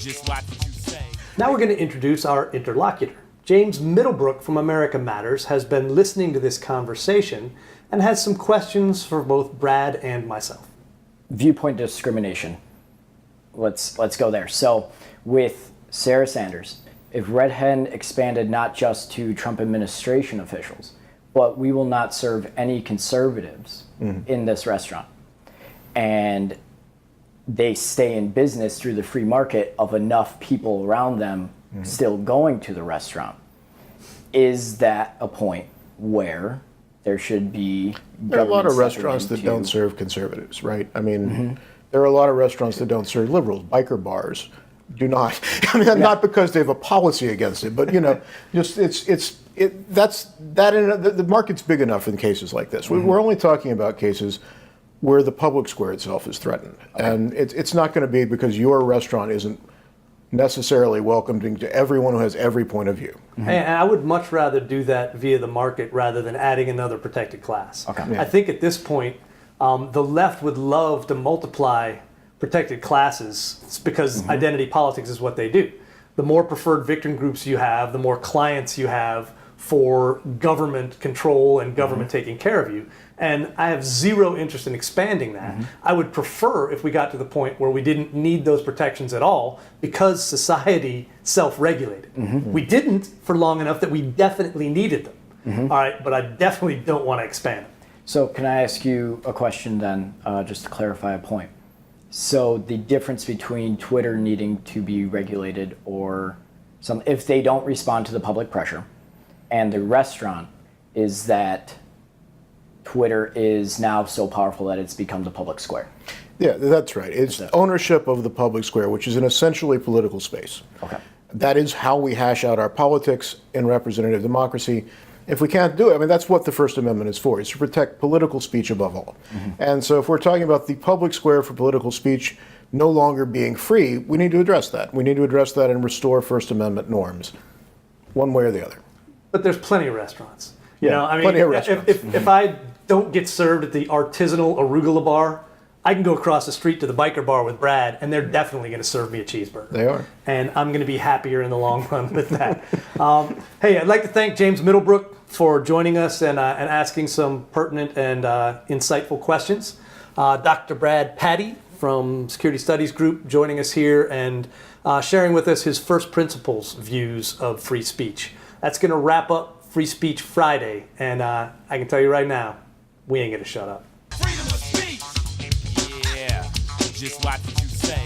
Just watch what you say. Now we're going to introduce our interlocutor. James Middlebrook from America Matters has been listening to this conversation and has some questions for both Brad and myself. Viewpoint discrimination. Let's go there. So with Sarah Sanders, if Red Hen expanded not just to Trump administration officials, but we will not serve any conservatives in this restaurant, and they stay in business through the free market of enough people around them still going to the restaurant, is that a point where there should be There are a lot of restaurants that into- don't serve conservatives, right? I mean, there are a lot of restaurants that don't serve liberals. Biker bars do not. I mean, not because they have a policy against it, but just the market's big enough in cases like this. We're only talking about cases where the public square itself is threatened, and it's not going to be because your restaurant isn't necessarily welcoming to everyone who has every point of view. And I would much rather do that via the market rather than adding another protected class. Okay. I think at this point, the left would love to multiply protected classes. It's because identity politics is what they do. The more preferred victim groups you have, the more clients you have for government control and government taking care of you. And I have zero interest in expanding that. I would prefer if we got to the point where we didn't need those protections at all because society self-regulated. We didn't for long enough that we definitely needed them. All right, but I definitely don't want to expand them. So can I ask you a question then, just to clarify a point? So the difference between Twitter needing to be regulated or if they don't respond to the public pressure, and the restaurant is that Twitter is now so powerful that it's become the public square. Yeah, that's right. It's ownership of the public square, which is an essentially political space. Okay. That is how we hash out our politics in representative democracy. If we can't do it, I mean, that's what the First Amendment is for, is to protect political speech above all. And so if we're talking about the public square for political speech no longer being free, we need to address that. We need to address that and restore First Amendment norms, one way or the other. But there's plenty of restaurants. Plenty of restaurants. If I don't get served at the artisanal arugula bar, I can go across the street to the biker bar with Brad, and they're definitely going to serve me a cheeseburger. They are. And I'm going to be happier in the long run with that. Hey, I'd like to thank James Middlebrook for joining us and asking some pertinent and insightful questions. Dr. Brad Patty from Security Studies Group joining us here and sharing with us his first principles views of free speech. That's going to wrap up Free Speech Friday, and I can tell you right now, we ain't going to shut up. Freedom of speech. Yeah, just watch what you say.